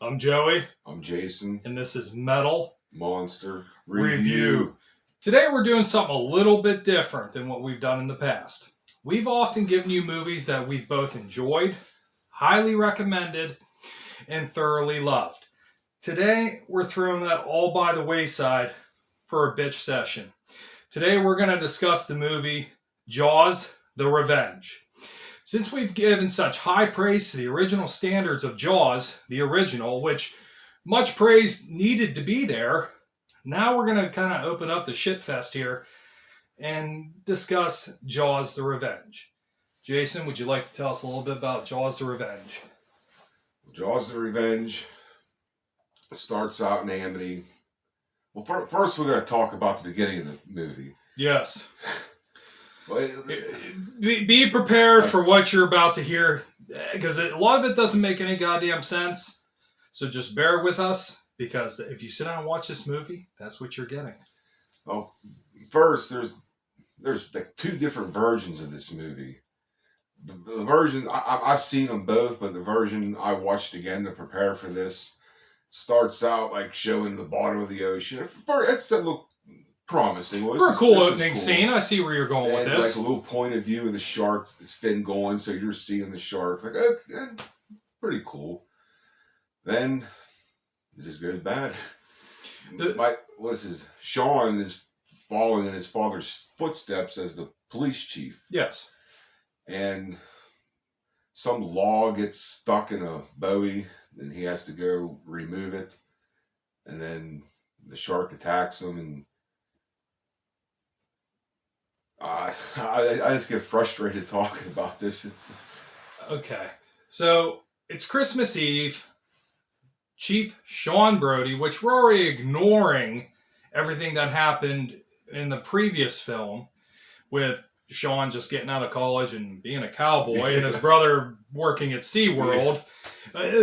I'm Joey, I'm Jason. and this is Metal Monster Review. Today we're doing something a little bit different than what we've done in the past. We've often given you movies that we've both enjoyed, highly recommended, and thoroughly loved. Today we're throwing that all by the wayside for a bitch session. Today we're going to discuss the movie Jaws: The Revenge. Since we've given such high praise to the original standards of Jaws, the original, which much praise needed to be there, now we're going to kind of open up the shitfest here and discuss Jaws: The Revenge. Jason, would you like to tell us a little bit about Jaws: The Revenge? Jaws: The Revenge starts out in Amity. Well, first we're going to talk about the beginning of the movie. Yes. Well, Be prepared for what you're about to hear, because a lot of it doesn't make any goddamn sense. So just bear with us, because if you sit down and watch this movie, that's what you're getting. Well, first there's like two different versions of this movie. The version I've seen them both, but the version I watched again to prepare for this starts out like showing the bottom of the ocean. That's that look promising. Well, For a cool opening scene, I see where you're going with this. Like a little point of view of the shark, its fin going, so you're seeing the shark. Like, okay, pretty cool. Then it just goes bad. Sean is following in his father's footsteps as the police chief. Yes. And some log gets stuck in a buoy, and he has to go remove it. And then the shark attacks him, and I just get frustrated talking about this. Okay. So it's Christmas Eve. Chief Sean Brody, which we're already ignoring everything that happened in the previous film with Sean just getting out of college and being a cowboy and his brother working at SeaWorld.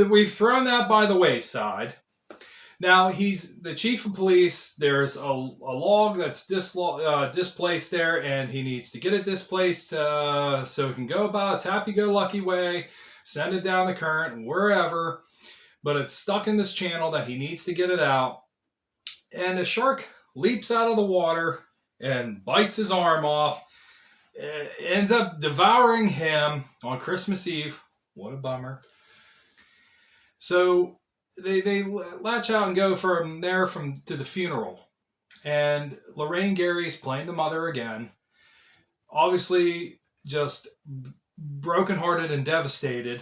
We've thrown that by the wayside. Now, he's the chief of police. There's a log that's displaced there, and he needs to get it displaced so he can go about its happy-go-lucky way, send it down the current, wherever. But it's stuck in this channel that he needs to get it out. And a shark leaps out of the water and bites his arm off. Ends up devouring him on Christmas Eve. What a bummer. So they latch out and go from there to the funeral. And Lorraine Gary's playing the mother again. Obviously just brokenhearted and devastated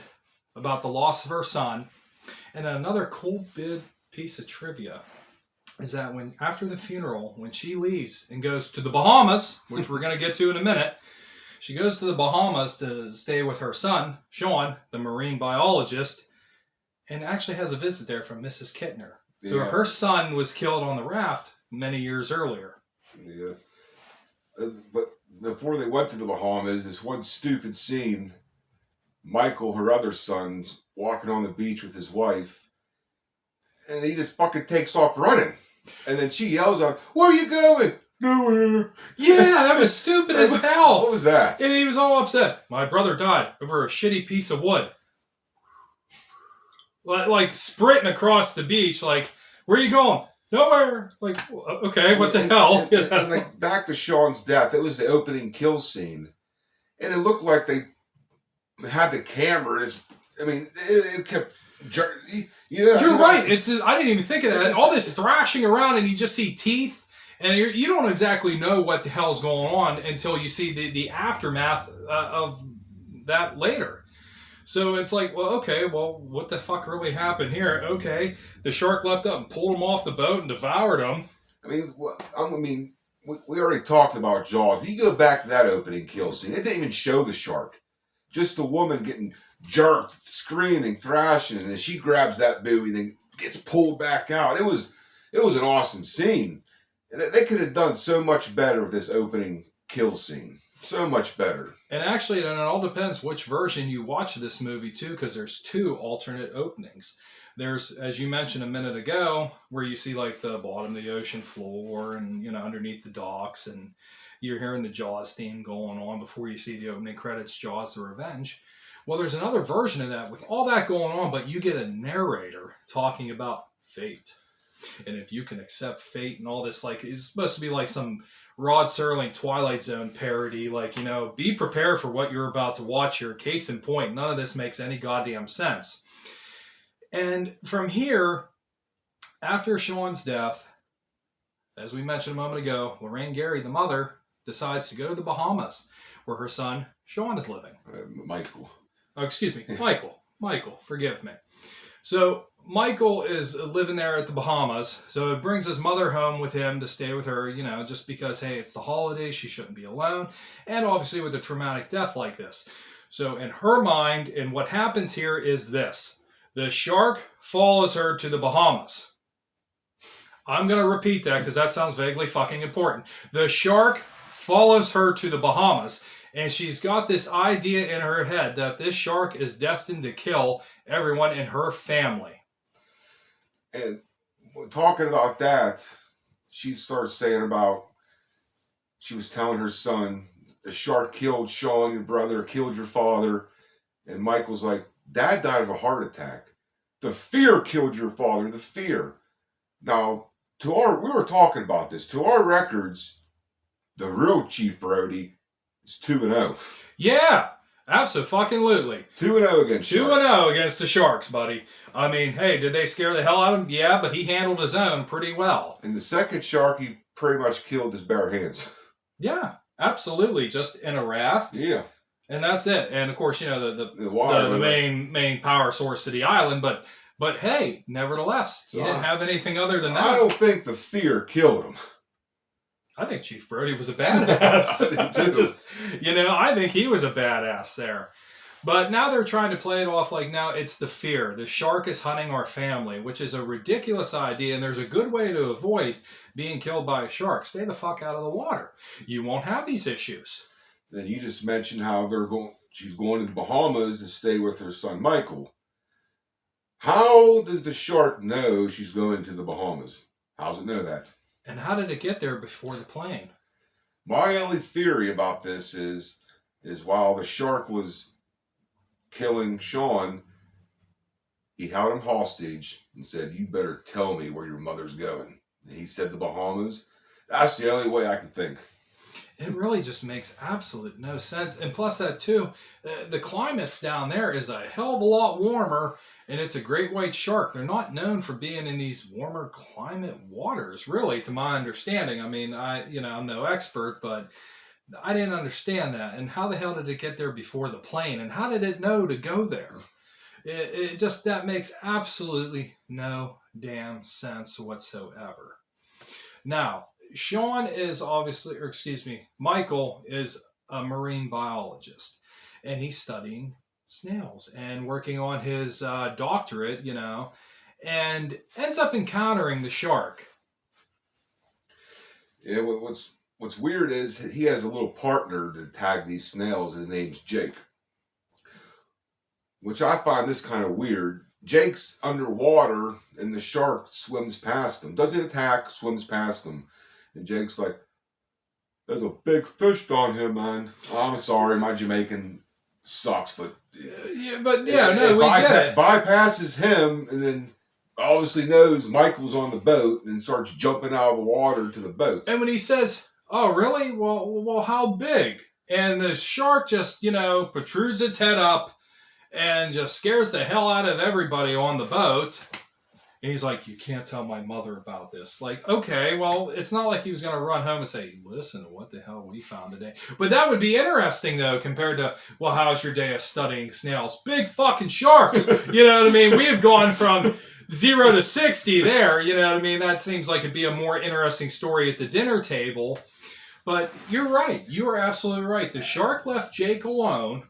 about the loss of her son. And then another cool piece of trivia is that after the funeral, when she leaves and goes to the Bahamas, which we're going to get to in a minute, she goes to the Bahamas to stay with her son, Sean, the marine biologist, and actually has a visit there from Mrs. Kittner, who her son was killed on the raft many years earlier. Yeah. But before they went to the Bahamas, this one stupid scene, Michael, her other son's walking on the beach with his wife, and he just fucking takes off running. And then she yells out, "Where are you going?" "Nowhere." Yeah, that was stupid as hell. What was that? And he was all upset. My brother died over a shitty piece of wood. Like sprinting across the beach, like, "Where are you going?" "Nowhere." Like, okay, what the hell? And like back to Sean's death, it was the opening kill scene. And it looked like they had the camera. It kept... You're right. I didn't even think of that. All this thrashing around, and you just see teeth, and you don't exactly know what the hell's going on until you see the aftermath of that later. So it's like, well, okay, what the fuck really happened here? Okay, the shark leapt up and pulled him off the boat and devoured him. We already talked about Jaws. If you go back to that opening kill scene, it didn't even show the shark. Just the woman getting jerked, screaming, thrashing, and then she grabs that buoy and then gets pulled back out. It was an awesome scene. They could have done so much better with this opening kill scene. So much better. And actually, it all depends which version you watch this movie too, because there's two alternate openings. There's, as you mentioned a minute ago, where you see like the bottom of the ocean floor and underneath the docks, and you're hearing the Jaws theme going on before you see the opening credits, Jaws: The Revenge. Well, there's another version of that with all that going on, but you get a narrator talking about fate. And if you can accept fate and all this, like, it's supposed to be like some Rod Serling Twilight Zone parody. Like, be prepared for what you're about to watch here. Case in point, none of this makes any goddamn sense. And from here, after Sean's death, as we mentioned a moment ago, Lorraine Gary, the mother, decides to go to the Bahamas, where her son, Sean, is living. Michael. Oh, excuse me. Michael, forgive me. So Michael is living there at the Bahamas. So it brings his mother home with him to stay with her, just because, hey, it's the holidays. She shouldn't be alone. And obviously with a traumatic death like this. So in her mind, and what happens here is this. The shark follows her to the Bahamas. I'm going to repeat that because that sounds vaguely fucking important. The shark follows her to the Bahamas, and she's got this idea in her head that this shark is destined to kill everyone in her family. And talking about that, she starts saying about, she was telling her son, the shark killed Sean, your brother, killed your father. And Michael's like, Dad died of a heart attack. The fear killed your father, the fear. Now, we were talking about this. To our records, the real Chief Brody is 2-0. Yeah, absolutely. 2-0 against Sharks. 2-0 against the Sharks, buddy. I mean, hey, did they scare the hell out of him? Yeah, but he handled his own pretty well. And the second shark, he pretty much killed his bare hands. Yeah, absolutely. Just in a raft. Yeah. And that's it. And of course, the main power source to the island, but hey, nevertheless, he didn't have anything other than that. I don't think the fear killed him. I think Chief Brody was a badass. I think he was a badass there. But now they're trying to play it off like now it's the fear. The shark is hunting our family, which is a ridiculous idea. And there's a good way to avoid being killed by a shark. Stay the fuck out of the water. You won't have these issues. Then you just mentioned how she's going to the Bahamas to stay with her son Michael. How does the shark know she's going to the Bahamas? How does it know that? And how did it get there before the plane? My only theory about this is while the shark was killing Sean, he held him hostage and said, "You better tell me where your mother's going." And he said the Bahamas. That's the only way I can think. It really just makes absolute no sense. And plus that too, the climate down there is a hell of a lot warmer, and it's a great white shark. They're not known for being in these warmer climate waters, really, to my understanding. I mean, I'm no expert, but I didn't understand that. And how the hell did it get there before the plane? And how did it know to go there? It just, that makes absolutely no damn sense whatsoever. Now, Michael is a marine biologist, and he's studying snails and working on his doctorate, and ends up encountering the shark. Yeah, what's weird is he has a little partner to tag these snails. His name's Jake, which I find this kind of weird. Jake's underwater, and the shark swims past him. Doesn't attack, swims past him. And Jake's like, "There's a big fish down here, man." I'm sorry, my Jamaican sucks, but we get it. Bypasses him, and then obviously knows Michael's on the boat, and starts jumping out of the water to the boat. And when he says, "Oh, really? Well, how big?" And the shark just, protrudes its head up and just scares the hell out of everybody on the boat. And he's like, "You can't tell my mother about this." Like, okay, well, it's not like he was going to run home and say, "Listen, what the hell we found today." But that would be interesting, though, compared to, well, how's your day of studying snails? Big fucking sharks. You know what I mean? We have gone from 0 to 60 there. You know what I mean? That seems like it'd be a more interesting story at the dinner table. But you're right. You are absolutely right. The shark left Jake alone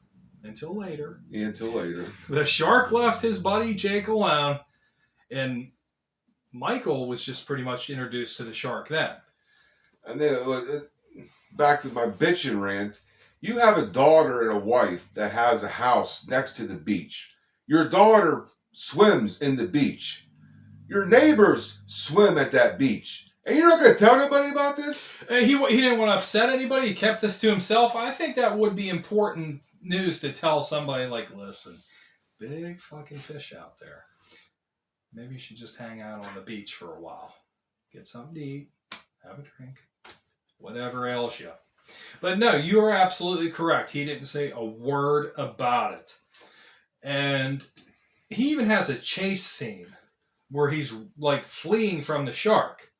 until later. Yeah, until later. The shark left his buddy Jake alone. And Michael was just pretty much introduced to the shark then. And then, back to my bitchin' rant. You have a daughter and a wife that has a house next to the beach. Your daughter swims in the beach. Your neighbors swim at that beach. And you're not going to tell nobody about this? He didn't want to upset anybody. He kept this to himself. I think that would be important, news to tell somebody like, listen, big fucking fish out there. Maybe you should just hang out on the beach for a while. Get something to eat, have a drink, whatever ails you. But no, you are absolutely correct. He didn't say a word about it. And he even has a chase scene where he's like fleeing from the shark.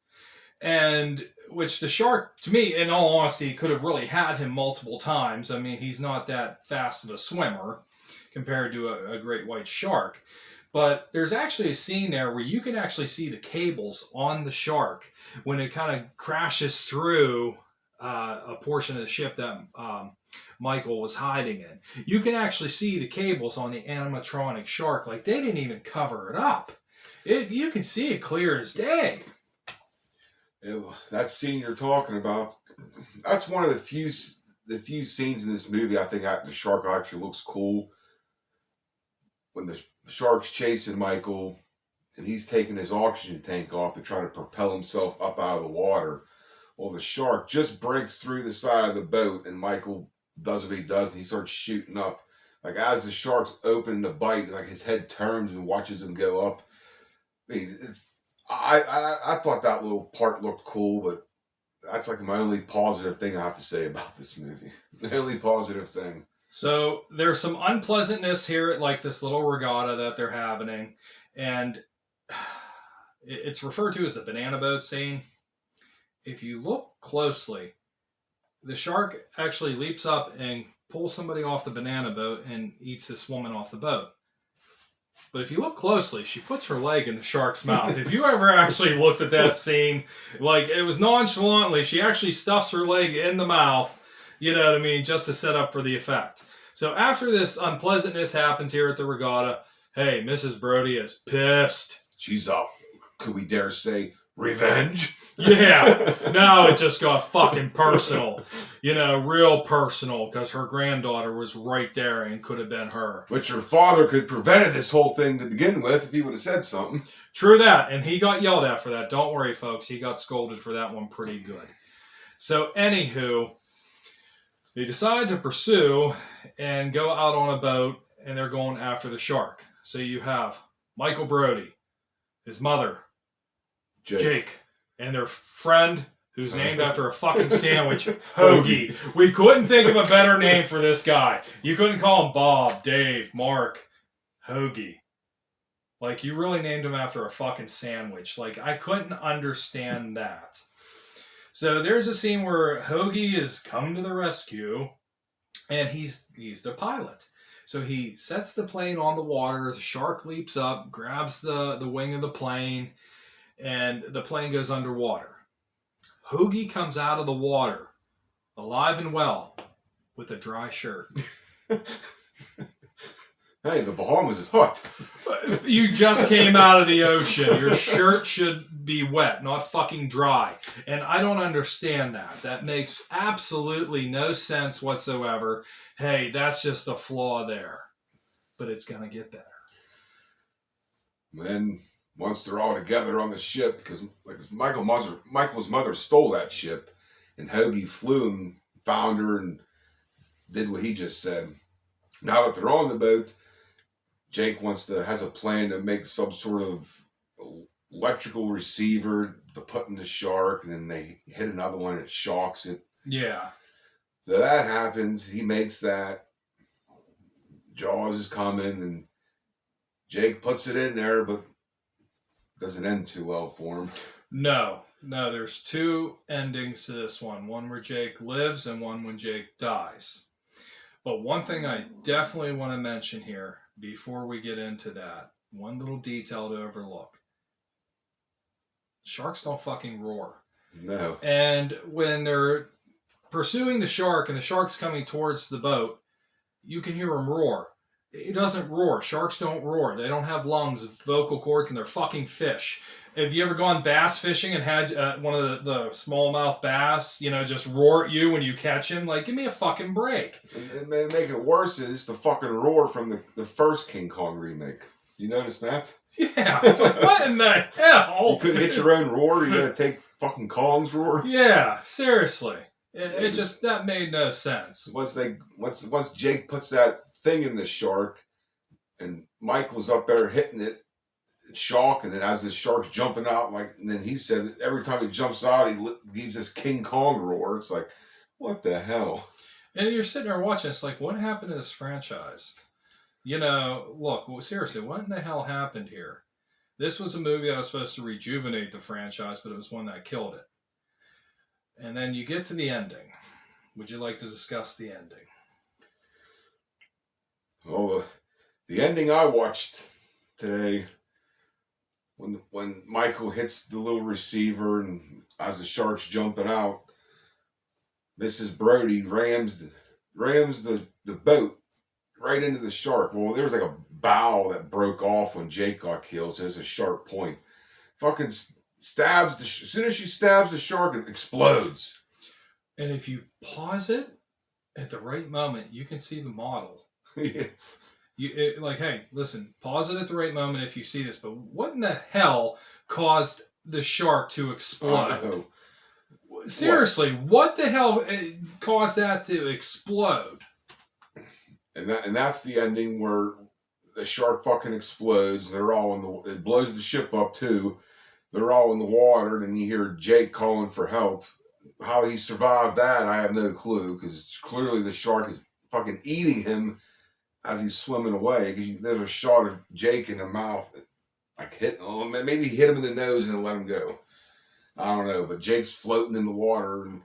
And which the shark, to me, in all honesty, could have really had him multiple times. I mean, he's not that fast of a swimmer compared to a great white shark. But there's actually a scene there where you can actually see the cables on the shark when it kind of crashes through a portion of the ship that Michael was hiding in. You can actually see the cables on the animatronic shark. Like, they didn't even cover it up. You can see it clear as day. That scene you're talking about, that's one of the few scenes in this movie I think the shark actually looks cool. When the shark's chasing Michael and he's taking his oxygen tank off to try to propel himself up out of the water. Well, the shark just breaks through the side of the boat and Michael does what he does and he starts shooting up. Like, as the shark's opening to bite, like, his head turns and watches him go up. I mean, I thought that little part looked cool, but that's like my only positive thing I have to say about this movie. The only positive thing. So there's some unpleasantness here at like this little regatta that they're having, and it's referred to as the banana boat scene. If you look closely, the shark actually leaps up and pulls somebody off the banana boat and eats this woman off the boat. But if you look closely, she puts her leg in the shark's mouth. If you ever actually looked at that scene, like, it was nonchalantly, she actually stuffs her leg in the mouth, you know what I mean, just to set up for the effect. So after this unpleasantness happens here at the regatta, hey, Mrs. Brody is pissed. She's up. Could we dare say revenge? Yeah. No, it just got fucking personal. You know, real personal, because her granddaughter was right there and could have been her. Which her father could have prevented this whole thing to begin with if he would have said something. True that. And he got yelled at for that. Don't worry, folks. He got scolded for that one pretty good. So, anywho, they decide to pursue and go out on a boat, and they're going after the shark. So you have Michael Brody, his mother, Jake, and their friend, who's named after a fucking sandwich, Hoagie. We couldn't think of a better name for this guy. You couldn't call him Bob, Dave, Mark, Hoagie. Like, you really named him after a fucking sandwich. Like, I couldn't understand that. So there's a scene where Hoagie is come to the rescue, and he's the pilot. So he sets the plane on the water, the shark leaps up, grabs the wing of the plane, and the plane goes underwater. Hoagie comes out of the water, alive and well, with a dry shirt. Hey, the Bahamas is hot. You just came out of the ocean. Your shirt should be wet, not fucking dry. And I don't understand that. That makes absolutely no sense whatsoever. Hey, that's just a flaw there. But it's going to get better. Then, once they're all together on the ship, because like Michael's mother stole that ship, and Hoagie flew and found her and did what he just said. Now that they're on the boat, Jake has a plan to make some sort of electrical receiver to put in the shark, and then they hit another one and it shocks it. Yeah. So that happens. He makes that. Jaws is coming, and Jake puts it in there, but doesn't end too well for him. No, there's two endings to this one. One where Jake lives and one when Jake dies. But one thing I definitely want to mention here before we get into that, one little detail to overlook. Sharks don't fucking roar. No. And when they're pursuing the shark and the shark's coming towards the boat, you can hear him roar. It doesn't roar. Sharks don't roar. They don't have lungs, vocal cords, and they're fucking fish. Have you ever gone bass fishing and had one of the smallmouth bass, just roar at you when you catch him? Like, give me a fucking break. And make it worse is the fucking roar from the first King Kong remake. You notice that? Yeah. It's like, what in the hell? You couldn't get your own roar? You gotta take fucking Kong's roar? Yeah, seriously. It just, that made no sense. Once Jake puts that thing in the shark, and Michael's up there hitting it, shocking it as the shark's jumping out, and then he said that every time he jumps out, he gives this King Kong roar. It's like, what the hell? And you're sitting there watching, it's like, what happened to this franchise? Look, seriously, what in the hell happened here? This was a movie that was supposed to rejuvenate the franchise, but it was one that killed it. And then you get to the ending. Would you like to discuss the ending? Oh, the ending I watched today, when Michael hits the little receiver and as the shark's jumping out, Mrs. Brody rams the boat right into the shark. Well, there was like a bow that broke off when Jake got killed, so it's a sharp point. Fucking stabs as soon as she stabs the shark, it explodes. And if you pause it at the right moment, you can see the model. Yeah. Hey, listen, pause it at the right moment if you see this, but what in the hell caused the shark to explode? Seriously, what the hell caused that to explode? And that's the ending where the shark fucking explodes. They're all it blows the ship up too. They're all in the water, and you hear Jake calling for help. How he survived that, I have no clue, because clearly the shark is fucking eating him as he's swimming away. Because there's a shot of Jake in the mouth, like maybe he hit him in the nose and let him go. I don't know, but Jake's floating in the water, and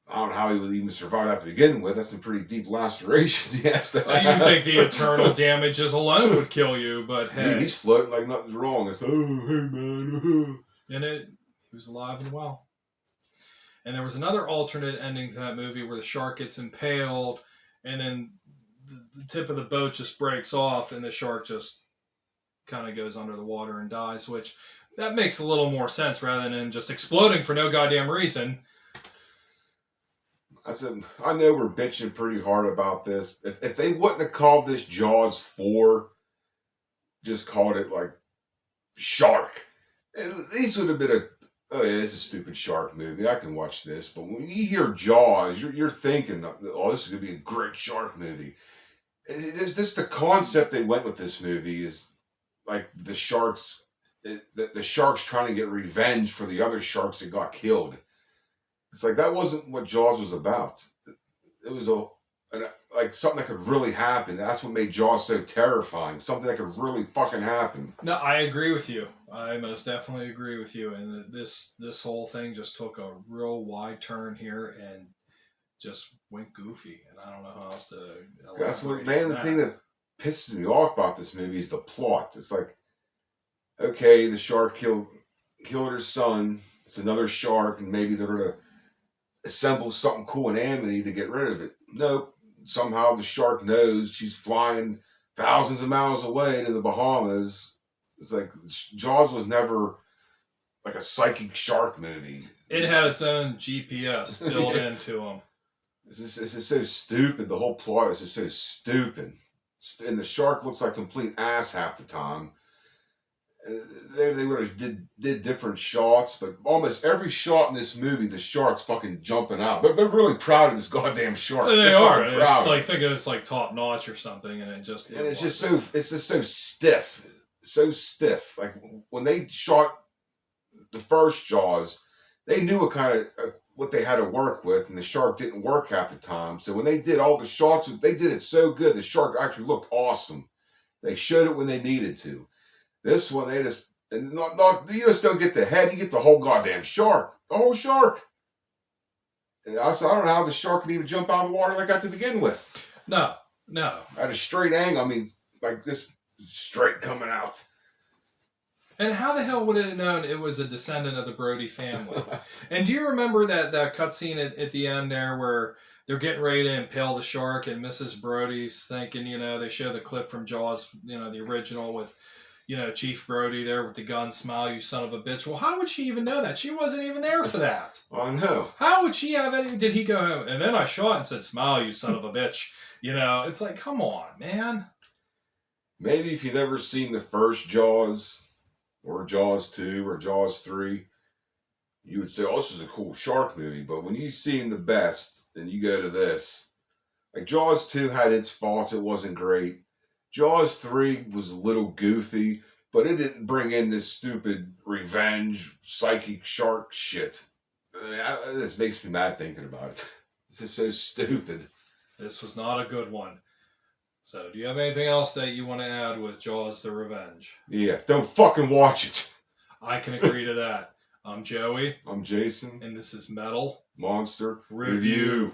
I don't know how he would even survive that to begin with. That's some pretty deep lacerations he has to have. You think the internal damages alone would kill you, but hey. He's floating like nothing's wrong. It's, oh, hey, man. And he was alive and well. And there was another alternate ending to that movie where the shark gets impaled, and then the tip of the boat just breaks off, and the shark just kind of goes under the water and dies, which that makes a little more sense rather than just exploding for no goddamn reason. I said, I know we're bitching pretty hard about this. If they wouldn't have called this Jaws 4, just called it like Shark, these would have been oh yeah, it's a stupid shark movie. I can watch this. But when you hear Jaws, you're thinking, oh, this is going to be a great shark movie. It's just the concept they went with this movie is like the sharks trying to get revenge for the other sharks that got killed. It's like that wasn't what Jaws was about. It was like something that could really happen. That's what made Jaws so terrifying. Something that could really fucking happen. No, I agree with you. I most definitely agree with you. And this whole thing just took a real wide turn here and just went goofy. And I don't know how else to. That's what, man. The thing that pisses me off about this movie is the plot. It's like, okay, the shark killed her son. It's another shark, and maybe they're gonna assemble something cool in Amity to get rid of it. Nope. Somehow the shark knows she's flying thousands of miles away to the Bahamas. It's like Jaws was never like a psychic shark movie. It had its own GPS built into them. It's just so stupid. The whole plot is just so stupid. And the shark looks like complete ass half the time. They would have did different shots, but almost every shot in this movie, the shark's fucking jumping out. They're really proud of this goddamn shark. They are proud. Like thinking it's like top notch or something, and it's just so stiff. Like when they shot the first Jaws, they knew what they had to work with, and the shark didn't work half the time. So when they did all the shots, they did it so good. The shark actually looked awesome. They showed it when they needed to. This one, they just, and you just don't get the head, you get the whole goddamn shark. The whole shark. And I don't know how the shark could even jump out of the water like that to begin with. No. At a straight angle, I mean, like this straight coming out. And how the hell would it have known it was a descendant of the Brody family? And do you remember that cutscene at the end there where they're getting ready to impale the shark and Mrs. Brody's thinking, they show the clip from Jaws, the original with, Chief Brody there with the gun, smile, you son of a bitch. Well, how would she even know that? She wasn't even there for that. I know. How would she have any? Did he go home? And then I shot and said, smile, you son of a bitch. It's like, come on, man. Maybe if you've never seen the first Jaws, or Jaws 2, or Jaws 3, you would say, "Oh, this is a cool shark movie." But when you've seen the best, and you go to this, like Jaws 2 had its faults; it wasn't great. Jaws 3 was a little goofy, but it didn't bring in this stupid revenge psychic shark shit. This makes me mad thinking about it. This is so stupid. This was not a good one. So, do you have anything else that you want to add with Jaws the Revenge? Yeah, don't fucking watch it. I can agree to that. I'm Joey, I'm Jason. and this is Metal Monster Review.